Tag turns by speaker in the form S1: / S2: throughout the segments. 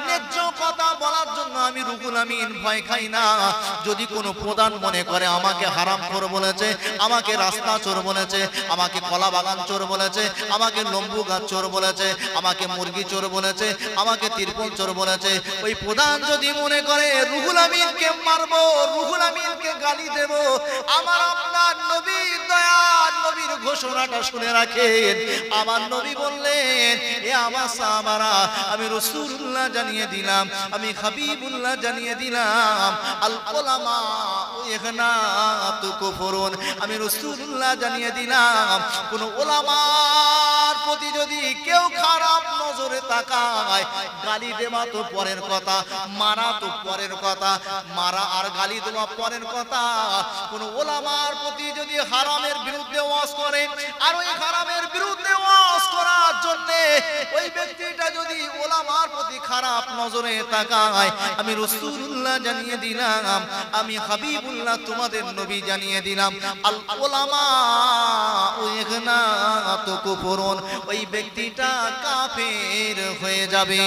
S1: ন্যায্য কথা বলার জন্য আমি রুহুল আমিন ভয় খাই না। যদি কোনো প্রধান মনে করে আমাকে হারামখোর বলেছে, আমাকে রাস্তা চোর বলেছে, আমাকে কলা বাগান চোর বলেছে, আমাকে লম্বু গাছ চোর বলেছে, আমাকে মুরগি চোর বলেছে, আমাকে তিরপল চোর বলেছে, ওই প্রধান যদি মনে করে রুহুল আমিনকে মারবো, রুহুল আমিনকে গালি দেব, আমার আপনার নবী দয়ার নবীর ঘোষণাটা শুনে রাখেন। আমার নবী বললেন, এ আমার সাহাবারা, আমি রাসূলুল্লাহ জানিয়ে দিলাম, আমি হাবিবুল্লাহ জানিয়ে দিলাম, আল উলামা ইগনাতু কুফরুন, আমি রাসূলুল্লাহ জানিয়ে দিলাম, কোন উলামার প্রতি যদি কেউ খারাপ নজরে তাকায়, গালি দেওয়া তো পরের কথা, মারা তো পরের কথা, মারা আর গালি দেওয়া পরের কথা, কোন উলামার প্রতি যদি হারামের বিরুদ্ধে ওয়াজ করে, আর ওই হারামের বিরুদ্ধে ওয়াজ করার জন্য ওই ব্যক্তিটা যদি উলামার প্রতি খারাপ নজরে তাকায়, আমি রাসূলুল্লাহ জানিয়ে দিলাম, আমি হাবিবুল্লাহ তোমাদের নবী জানিয়ে দিলাম, আল উলামা ইগনাতু কুফরুন, ওই ব্যক্তিটা কাফের হয়ে যাবে।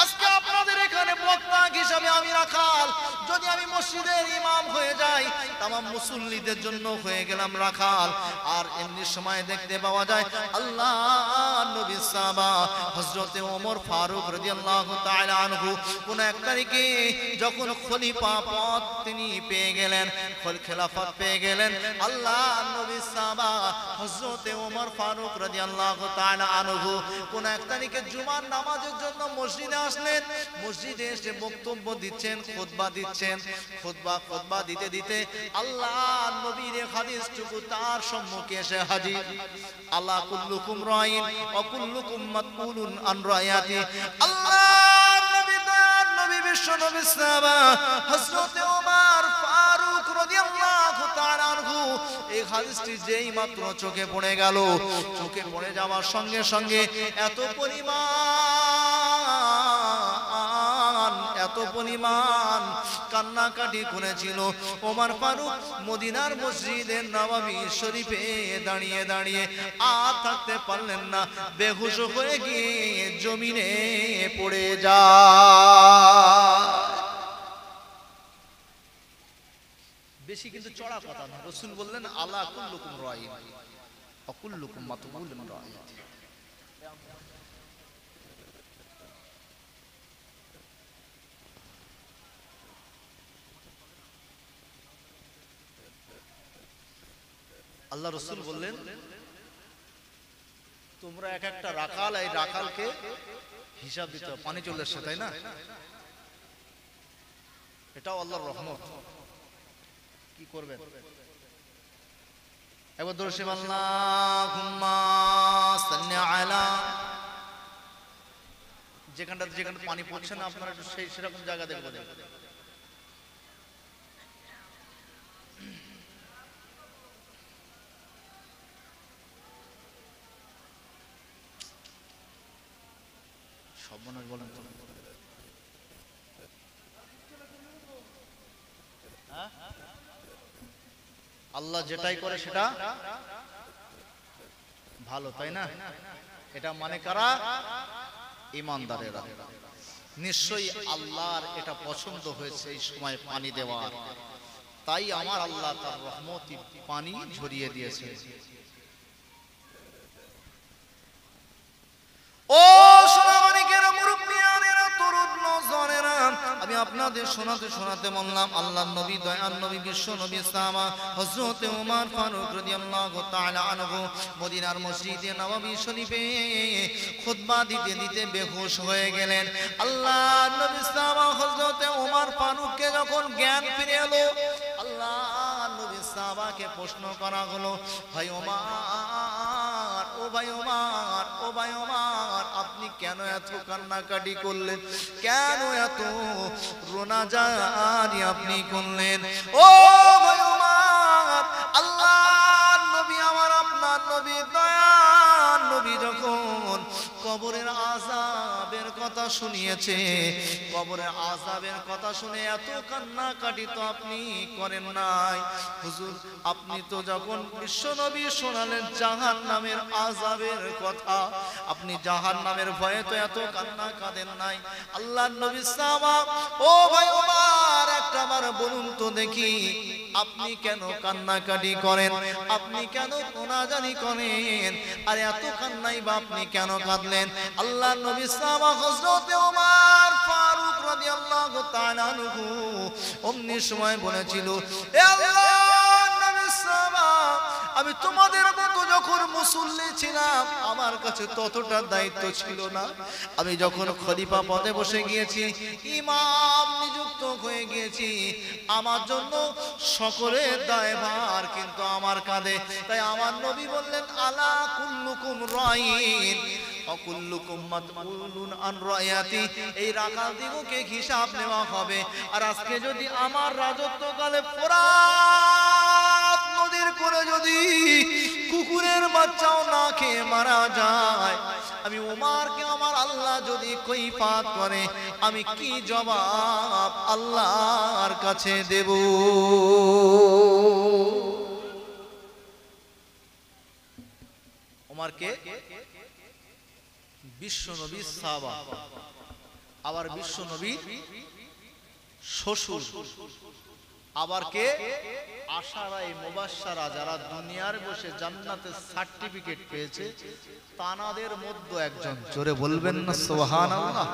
S1: আজকে আপনাদের এখানে বক্তা হিসাবে আমি রাখাল, যদি আমি মসজিদের ইমাম হয়ে যাই, তামাম মুসল্লিদের জন্য হয়ে গেলাম রাখাল। আর এমনি সময় দেখতে পাওয়া যায় আল্লাহ নবী সাহাবা হযরতে ওমর ফারুক রাদিয়াল্লাহু তাআলা আনহু কোন এক তারিখে যখন খলিফা পদ তিনি পেয়ে গেলেন, খেলাফত পেয়ে গেলেন, আল্লাহ নবী সাহাবা হযরতে ওমর ফারুক রাদিয়াল্লাহু তাআলা আনহু কোন এক তারিখে জুমার নামাজের জন্য মসজিদে আসলেন। মসজিদে এসে বক্তব্য দিচ্ছেন, খুতবা দিচ্ছেন, খুতবা দিতে দিতে আল্লাহ নবীর হাদিসটুকু তার সম্মুখে এসে হাজির। আল্লাহ কুল্লুকুম রাইন ওয়া কুল্লুকুম মাসউলুন আন রায়াতি। আল্লাহ নবী দয়ার নবী বিশ্ব নবী সাহাবা হযরতে ওমর ফারুক রাদিয়াল্লাহু তাআলা আনহু এই হাদিসটি যেই মাত্র চোখে পড়ে গেল, চোখে পড়ে যাওয়ার সঙ্গে সঙ্গে এত পরিমাণ কান্নাকাটি করেছিল। ওমর ফারুক মদিনার মসজিদে নববী শরীফে দাঁড়িয়ে দাঁড়িয়ে আর থাকতে পারলেন না, বেহুশ হয়ে গিয়ে জমিনে পড়ে যায়। বেশি কিন্তু চড়া কথা না, রাসূল বললেন আলা কুল্লুকুম রাইন ওয়া কুল্লুকুম মাসউলুন আন রায়াতি। আল্লাহ রাসূল বললেন, তোমরা এক একটা রাখাল, এই রাখালকে হিসাব দিতে হবে। পানি চলে এসেছে তাই না, এটাও আল্লাহর রহমত। কি করবেন একবার দরুদ শরীফ আল্লাহুম্মা সাল্লি আলা, যেখানটা পানি পড়ছে না আপনারা একটু সেরকম জায়গা দেখবেন। সর্বনাশ বলেন তো, আল্লাহ যেটাই করে সেটা ভালো, তাই না? এটা মানে কারা? ঈমানদারেরা। নিশ্চয়ই আল্লাহর এটা পছন্দ হয়েছে এই সময় পানি দেওয়ার, তাই আমার আল্লাহ তার রহমতি পানি ঝরিয়ে দিয়েছে। ও সোনামানিকেরা, মুরব্বিয়ানেরা, তরুণ নওজওয়ানেরা, আমি আপনাদের শোনাতে বললাম আল্লাহর নবী দয়ার নবী বিশ্ব নবী সাহাবা হযরতে ওমর ফারুক রাদিয়াল্লাহু তাআলা আনহু মদিনার মসজিদে নববী শরীফে খুতবা দিতে দিতে বেহুশ হয়ে গেলেন। আল্লাহর নবী সাহাবা হযরতে ওমর ফারুককে যখন জ্ঞান ফিরে এলো, আল্লাহর নবী সাহাবাকে প্রশ্ন করা হলো, ভাই ওমর, ও ভাই ওমর, ও ভাই ওমর, আপনি কেন এত কান্নাকাটি করলেন, কেন এত রোনাজারি আপনি করলেন? ও ভাই ওমর, আল্লাহর নবী, আমার আপনার নবী দয়ার নবী যখন কবরের আযাবের কথা কথা শুনিয়েছে, কবরের আযাবের কথা শুনে এত কান্নাকাটি তো আপনি করেন নাই। হুজুর আপনি তো যখন বিশ্বনবী শোনালেন জাহান্নামের আযাবের কথা, আপনি জাহান্নামের ভয়ে তো এত কান্না কাঁদেন নাই। আল্লাহর নবী সাহাবা, ও ভাই ওমর একটা বার বলুন তো দেখি আপনি কেন কান্নাকাটি করেন, আপনি কেন কোনাজানি করেন, আর এত কান্নাই বা আপনি কেন কাঁদলেন? আল্লাহর নবী সাহাবা হযরত ওমর ফারুক রাদিয়াল্লাহু তাআলা আনহু অমনি সময় বলেছিল, এ আল্লাহর নবী সাহাবা, আমি তোমাদের মতো যখন মুসল্লি ছিলাম আমার কাছে ততটা দায়িত্ব ছিল না। আমি যখন খলিফা পদে বসে গিয়েছি, ইমাম নিযুক্ত হয়ে গিয়েছি, আমার জন্য সকলের দায়ভার কিন্তু আমার কাঁধে। তাই আমার নবী বললেন, আলা কুল্লুকুম রাইন ওয়া কুল্লুকুম মাসউলুন আন রায়াতি, এই রাকাল দিগকে হিসাব নেওয়া হবে। আর আজকে যদি আমার রাজত্বকালে ফোরাত নদীর কোলে যদি কুকুরের বাচ্চাও না খেয়ে মারা যায়, আমি ওমরকে আমার আল্লাহ যদি কৈফাত করে, আমি কি জবাব আল্লাহর কাছে দেব? ওমরকে বিশ্বনবীর সাহাবা, আবার বিশ্বনবীর শ্বশুর, আবার কে? আশারায়ে মুবাশশারা, যারা দুনিয়ার বসে জান্নাতের সার্টিফিকেট পেয়েছে তানাদের মধ্যে একজন। জোরে বলবেন না সুবহানাল্লাহ?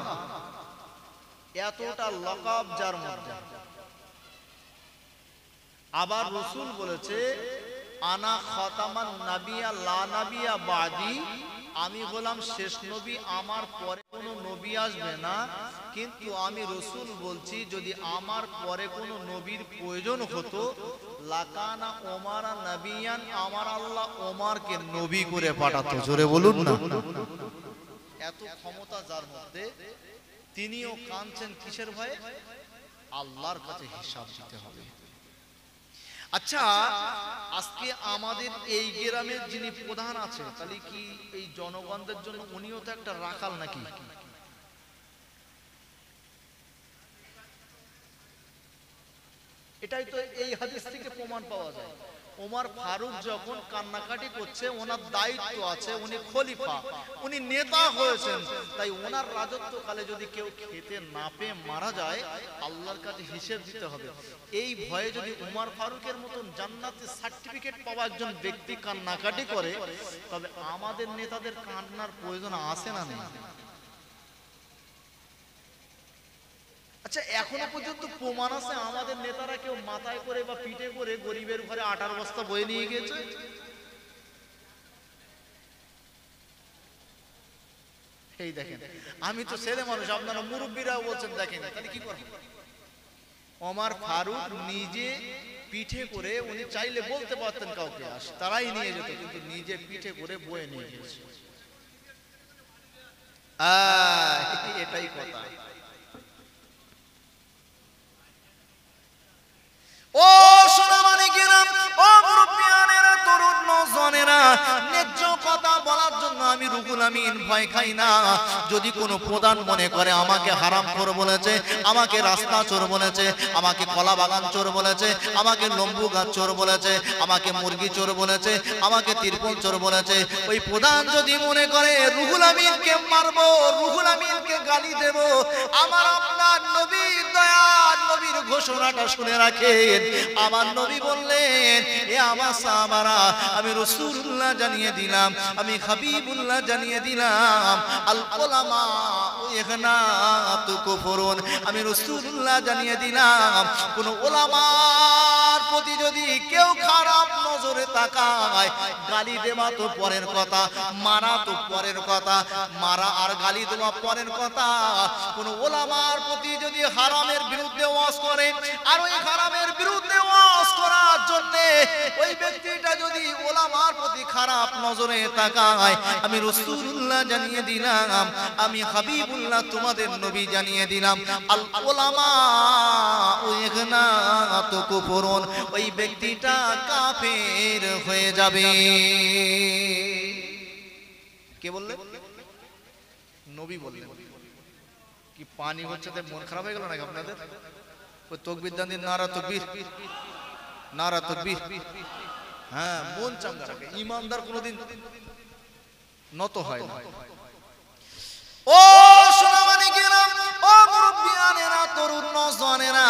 S1: এতটা লকাব যার মধ্যে। আবার রাসূল বলেছে, আনা খাতামান নাবিয়া লা নাবিয়া বাদি, আমি হলাম শেষ নবী, আমার পরে কোনো নবী আসবে না। কিন্তু আমি রাসূল বলছি, যদি আমার পরে কোনো নবীর প্রয়োজন হতো, লাকানা ওমরা নবিয়ান, আমার আল্লাহ ওমরকে নবী করে পাঠাতো। জোরে বলুন না। এত ক্ষমতা যার মধ্যে, তিনিও কাঁদছেন কিসের ভয়ে? আল্লাহর কাছে হিসাব দিতে হবে। আচ্ছা, আজকে আমাদের এই গ্রামের যিনি প্রধান আছে, তাহলে কি এই জনগণদের জন্য উনিও তো একটা রাখাল নাকি? এটাই তো এই হাদিস থেকে প্রমাণ পাওয়া যায়। ওমর ফারুক যখন কান্নাকাটি করছে, ওনার দায়িত্ব আছে, উনি খলিফা, উনি নেতা হয়েছেন, তাই ওনার রাজত্বকালে যদি কেউ খেতে না পেয়ে মারা যায়, আল্লাহর কাছে হিসেব দিতে হবে। এই ভয়ে যদি ওমর ফারুকের মতন জান্নাতের সার্টিফিকেট পাওয়া একজন ব্যক্তি কান্নাকাটি করে, তবে আমাদের নেতাদের কান্নার প্রয়োজন আছে না নেই? আচ্ছা, এখনো পর্যন্ত প্রমাণ আছে আমাদের নেতারা কেউ মাথায় করে বা পিঠে করে গরিবের ঘরে আটার বস্তা বয়ে নিয়ে গেছে? এই দেখেন, আমি তো ছেলে মানুষ, আপনারা মুরব্বীরাও বলছেন দেখেন, তাহলে কি করব? ওমর ফারুক নিজে পিঠে করে, উনি চাইলে বলতে পারতেন কাউকে, তারাই নিয়ে যেত, কিন্তু নিজে পিঠে করে বয়ে নিয়ে গেছে। এটাই কথা। ও সোনামানিকেরা, ও মুরব্বিয়ানেরা, তরুণ নওজওয়ানেরা, ন্যায্য কথা বলার জন্য আমি রুহুল আমিন ভয় খাই না। যদি কোনো প্রধান মনে করে আমাকে হারামখোর বলেছে, আমাকে রাস্তা চোর বলেছে, আমাকে কলা বাগান চোর বলেছে, আমাকে লম্বু গাছ চোর বলেছে, আমাকে মুরগি চোর বলেছে, আমাকে তিরপল চোর বলেছে, ওই প্রধান যদি মনে করে রুহুল আমিনকে মারবো, রুহুল আমিনকে গালি দেব, আমার আপনার নবী দয়ার নবীর ঘোষণাটা শুনে রাখেন। আমার নবী বললেন, এ আমার সাহাবারা, আমি রাসূলুল্লাহ জানিয়ে দিলাম, আমি হাবিবুল্লাহ জানিয়ে দিলাম, আল উলামা ইগনাতু কুফরুন, আমি রাসূলুল্লাহ জানিয়ে দিলাম, কোন উলামার প্রতি যদি কেউ খারাপ নজরে তাকায়, গালি দেওয়া তো পরের কথা, মারা তো পরের কথা, মারা আর গালি দেওয়া পরের কথা, কোন উলামার প্রতি যদি হারামের বিরুদ্ধে ওয়াজ করে, আর ওই হারামের বিরুদ্ধে ওয়াজ করার জন্য ওই ব্যক্তিটা যদি উলামার প্রতি খারাপ নজরে তাকায়, আমি রাসূলুল্লাহ জানিয়ে দিলাম, আমি হাবিবুল্লাহ তোমাদের নবী জানিয়ে দিলাম, আল উলামা ইগনাতু কুফরুন, ওই ব্যক্তিটা কাফের হয়ে যাবে। কে বললেন? নবী বললেন। কি পানি হচ্ছে তাই মন খারাপ হয়ে গেল নাকি আপনাদের? ওই তাকবীর দান দিন, নারা তাকবীর, নারা তাকবীর। হ্যাঁ, মন চাঙ্গা রাখে। ইমানদার কোনোদিন নত হয় না। ও সোনামানিকেরা, ও মুরব্বিয়ানেরা, তরুণ নওজওয়ানেরা,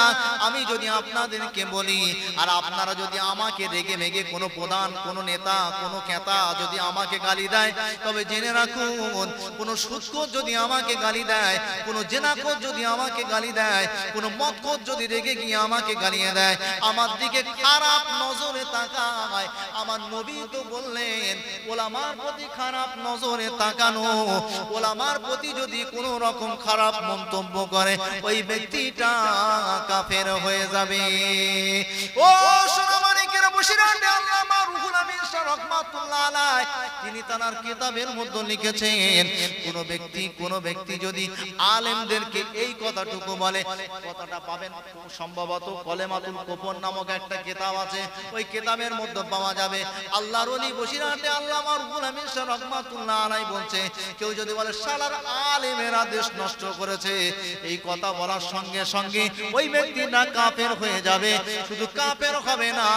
S1: আমি যদি আপনাদেরকে বলি আর আপনারা যদি আমাকে রেগে মেগে কোনো প্রধান, কোনো নেতা, কোনো কেতা যদি আমাকে গালি দেয়, তবে জেনে রাখুন, কোনো সুদখোর যদি আমাকে গালি দেয়, কোনো জেনাখোর যদি আমাকে গালি দেয়, কোনো মদখোর যদি রেগে গিয়ে আমাকে গালিয়ে দেয়, আমার দিকে খারাপ নজরে তাকায়, আমার নবী তো বললেন ওলামার প্রতি খারাপ নজরে তাকানো, ওলামার প্রতি যদি কোনো রকম খারাপ মন্তব্য করে ওই ব্যক্তিটা কাফের হয়ে যাবে। ও সোনামানিকেরা, বসিরহাটে আল্লামা রুহুল আমিন শাহ রাহমাতুল্লাহ আলাইহি তিনি তার কিতাবের মধ্যে লিখেছেন, কোন ব্যক্তি যদি আলেমদেরকে এই কথাটুকু বলে, কথাটা পাবেন সম্ভবত কলেমাতুল কুফর নামক একটা কিতাব আছে, ওই কিতাবের মধ্যে পাওয়া যাবে। আল্লাহর ওলি বসিরহাটে আল্লামা রুহুল আমিন শাহ রাহমাতুল্লাহ আলাইহি বলছে, কেউ যদি বলে শালার আলেমেরা দেশ নষ্ট করেছে, এই কথা বলার সঙ্গে সঙ্গে ওই ব্যক্তিটা কাফের হয়ে যাবে। শুধু কাফের হবে না,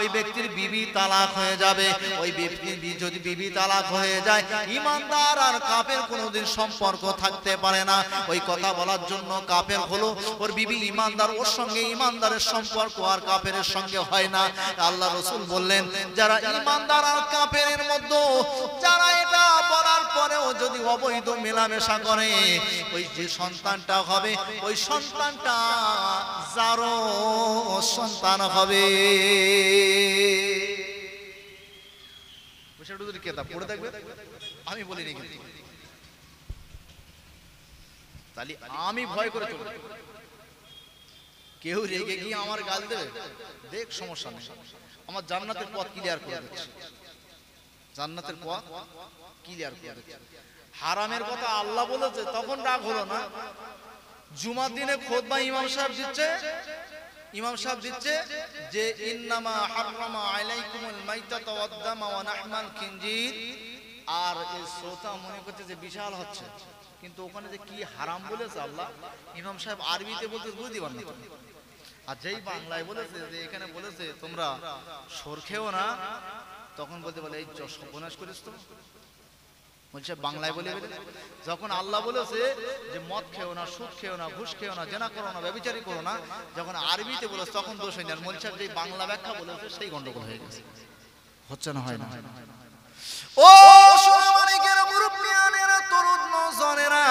S1: ওই ব্যক্তির বিবি তালাক হয়ে যাবে। ওই ব্যক্তির যদি বিবি তালাক হয়ে যায়, ইমানদার আর কাফের কোনোদিন সম্পর্ক থাকতে পারে না। ওই কথা বলার জন্য কাফের হলো, ওর বিবি ইমানদার, ওর সঙ্গে ইমানদারের সম্পর্ক আর কাফেরের সঙ্গে হয় না। আল্লাহ রাসূল বললেন, যারা ইমানদার আর কাফেরের মধ্যে যারা এটা বলার পরেও যদি অবৈধ মেলামেশা করে, ওই যে সন্তানটা হবে ওই সন্তানটা যারও সন্তান হবে। পড়ে থাকবে, আমি বলিনি কিন্তু। তাহলে আমি ভয় করে চলব, কেউ রেগে গিয়ে আমার গাল দেবে, দেখ সমস্যা নেই, আমার জান্নাতের পথ ক্লিয়ার করে দিচ্ছে, জান্নাতের পথ ক্লিয়ার করে দিচ্ছে। হারামের কথা আল্লাহ বলেছে, তখন রাগ হলো না। জুমার দিনে খুতবা ইমাম সাহেব দিচ্ছে যে ইন্নামা হাররামা আলাইকুমুল মাইতাতা ওয়াদ দামা ওয়া নাহমাল খিনজির, আর এই শ্রোতা মনে করছে যে বিশাল হচ্ছে, কিন্তু ওখানে যে কি হারাম বলেছে আল্লাহ, ইমাম সাহেব আরবিতে বলতে বুঝতে পারেন না। আর যেই বাংলায় বলেছে যে এখানে বলেছে তোমরা সর খেও না, তখন বলতে বলে এই সর্বনাশ করিস তো, বলছে বাংলায় বলে বলে। যখন আল্লাহ বলেছে যে মদ খেও না, সুদ খেও না, ঘুষ খেও না, জেনা করো না, ব্যভিচারী করো না, যখন আরবিতে বলেছে তখন দোষ হয় না। বলছে যে বাংলা ব্যাখ্যা বলেছে সেই গন্ডগোল হয়ে গেছে, হচ্ছে না, হয় না। ও সোনামানিকেরা, মুরব্বিয়ানেরা, তরুণ নওজওয়ানেরা,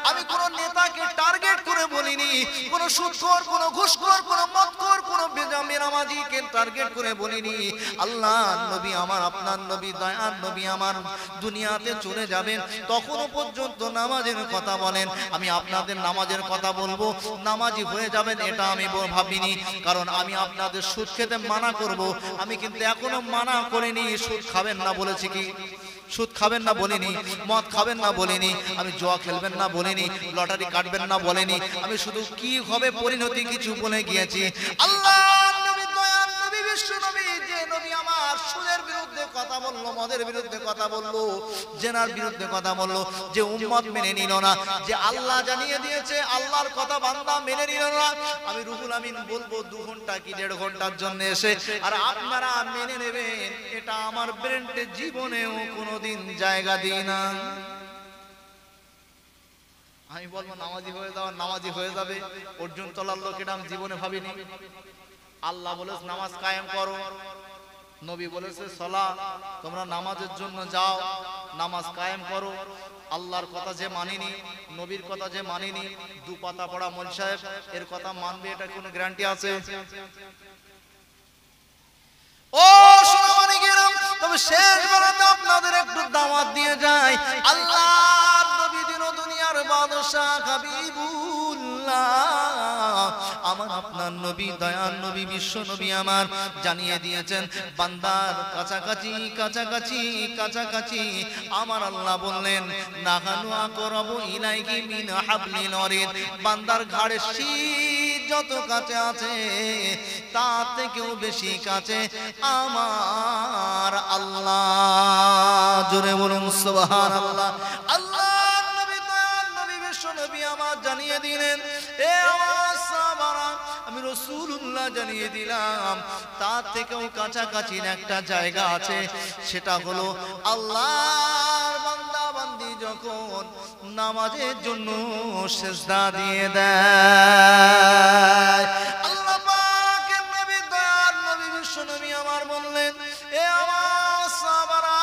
S1: আমি কোন নেতাকে টার্গেট করে বলিনি, কোন সুদখোর, কোন ঘুষখোর, কোন মদখোর, কোন বেনামাজিকে টার্গেট করে বলিনি। আল্লাহর নবী আমার, আপনার নবী, দয়ার নবী আমার দুনিয়াতে চলে যাবেন, তখনও পর্যন্ত নামাজের কথা বলেন। আমি আপনাদের নামাজের কথা বলবো, নামাজি হয়ে যাবেন এটা আমি ভাবিনি, কারণ আমি আপনাদের সুদ খেতে মানা করব, আমি কিন্তু এখনো মানা করিনি। সুদ খাবেন না বলেছি কি? সুদ খাবেন না বলিনি, মদ খাবেন না বলিনি, আমি জুয়া খেলবেন না বলিনি, লটারি কাটবেন না বলিনি, আমি শুধু কি হবে পরিণতি কিছু বলে গিয়েছি। আল্লাহর নবী, দয়ার নবী, বিশ্ব নবী, যে নবী আমার সুদের বিরুদ্ধে কথা বললো, মদের বিরুদ্ধে কথা বললো, জেনার বিরুদ্ধে কথা বললো, যে উম্মত মেনে নিল না, যে আল্লাহ জানিয়ে দিয়েছে আল্লাহর কথা বান্দা মেনে নিল না, আমি রুহুল আমিন বলবো 2 ঘন্টা কি 1.5 ঘন্টার জন্য এসে, আর আপনারা মেনে নেবেন, এটা আমার ব্রেন্টে জীবনেও কোনোদিন জায়গা দিই না। আমি বলবো নামাজি হয়ে যাও, নামাজি হয়ে যাবে, অর্জুন তলার লোক, এটা আমি জীবনে ভাবিনি। আল্লাহ বলেছে নামাজ কায়েম করো, নবী বলেছে সালাত, তোমরা নামাজের জন্য যাও, নামাজ কায়েম করো। আল্লাহর কথা যে মানিনি, নবীর কথা যে মানিনি, 2 পাতা পড়া মল সাহেব এর কথা মানবে, এটা কোনো গ্যারান্টি আছে? ও সোনামানিকেরা, তবে শেষ বেলাতে আপনাদের একটু দাওয়াত দিয়ে যায়। আল্লাহর নবী দিন দুনিয়ার বাদশা হাবিবুল্লাহ, আমার আপনার নবী, দয়ার নবী, বিশ্ব নবী আমার জানিয়ে দিয়েছেন, বান্দার কাছাকাছি কাছাকাছি কাছাকাছি আমার আল্লাহ বললেন, নাহানু আকরাবু ইলাইহি মিন হাবলিল ওয়ারিদ, বান্দার ঘাড়ে শীত যত কাছে আছে তার থেকেও বেশি কাছে আমার আল্লাহ। জোরে বলুন সুবহানাল্লাহ। আল্লাহ নবী, দয়ার নবী, বিশ্ব নবী আমার জানিয়ে দিলেন, এ আমার সাহাবারা, আমি রাসূলুল্লাহ জানিয়ে দিলাম তার থেকেও কাছাকাছি একটা জায়গা আছে, সেটা হলো আল্লাহর বান্দা বান্দি যখন নামাজের জন্য সিজদা দিয়ে দেয়। আল্লাহ পাকের নবী, দয়ার নবী বিশ্বনবী আমার বললেন, এ আমার সাহাবারা,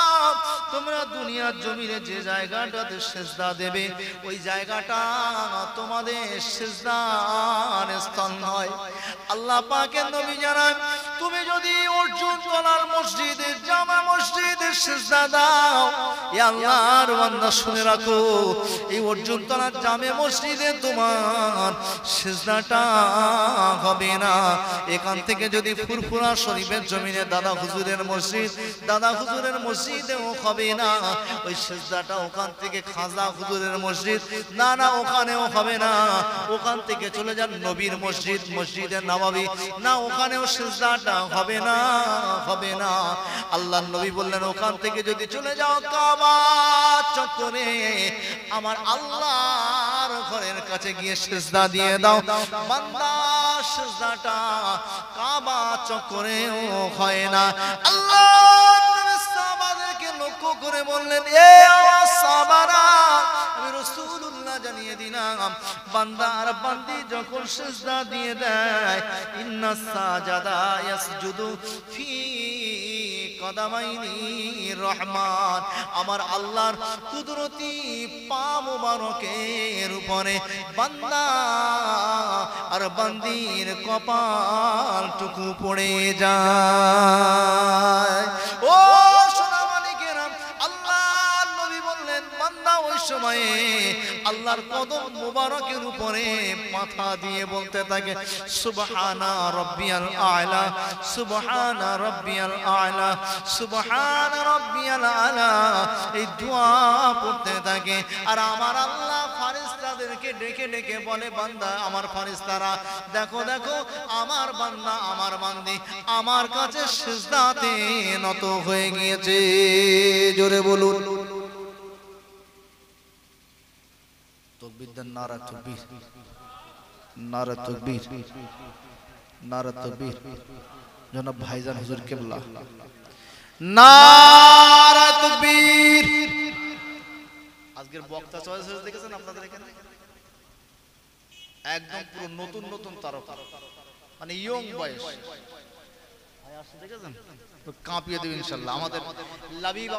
S1: তোমরা দুনিয়ার জমিনে যে জায়গাটাতে সিজদা দেবে ওই জায়গাটা তোমাদের সিজদার স্থান নয়। আল্লাহ পাকের নবী জানান, তুমি যদি অর্জুন তলার মসজিদে, জামা মসজিদে সিজদা দাও, এ আল্লাহর বান্দা শুনে রাখো, এই অর্জুন তলার জামে মসজিদে তোমার সিজদাটা হবে না। এখান থেকে যদি ফুরফুরা শরীফের জমিনে দাদা হুজুরের মসজিদ, দাদা হুজুরের মসজিদেও হবে না, ওই সিজদাটা ওখান থেকে খাজা হুজুরের মসজিদ, না না ওখানেও হবে না। ওখান থেকে চলে যান নবীর মসজিদ, মসজিদে নববী, না ওখানেও সিজদাটা হবে না, হবে না। আল্লাহর নবী বললেন, ওখান থেকে যদি চলে যাও কাবা চত্বরে আমার আল্লাহর ঘরের কাছে গিয়ে সিজদা দিয়ে দাও, বান্দা সিজদাটা কাবা চত্বরেও হয় না। আল্লাহর নবী সাহাবাদেরকে লক্ষ্য করে বললেন, এ সাহাবারা, আমি রাসূলুল্লাহ জানিয়ে দিলাম বান্দা আর বান্দি যখন সিজদা দিয়ে দেয়, ইন্নাস সাজাদা ইয়াসজুদু ফি কদামাইনি রহমান, আমার আল্লাহর কুদরতি পা মোবারকের উপরে বান্দা আর বান্দির কপালটুকু পড়ে যায়। ও সোনা মানিকেরা, আল্লাহর নবী বললেন, বান্দা ওই সময়ে আল্লাহর কদম মোবারকের উপরে মাথা দিয়ে বলতে থাকে, সুবহানা রাব্বিয়াল আ'লা, সুবহানা রাব্বিয়াল আ'লা, সুবহানা রাব্বিয়াল আ'লা, এই দোয়া পড়তে থাকে। আর আমার আল্লাহ ফেরেশতাদেরকে ডেকে ডেকে বলে, বান্দা আমার ফেরেশতারা, দেখো দেখো আমার বান্দা আমার বান্দি আমার কাছে সিজদাতে নত হয়ে গিয়েছে। জোরে বলুন তাকবীর দেন, নারা তাকবীর, নারা তাকবীর, নারা তাকবীর। জনাব ভাইজান হুজুর কিবলা, নারা তাকবীর। আজকের বক্তা চয়েস দেখেছেন আপনাদের এখানে, একদম পুরো নতুন নতুন তারকা, মানে ইয়ং বয়স, ভাই আসছে দেখেছেন, তো কাঁপিয়ে দেবে ইনশাআল্লাহ। আমাদের লাবিব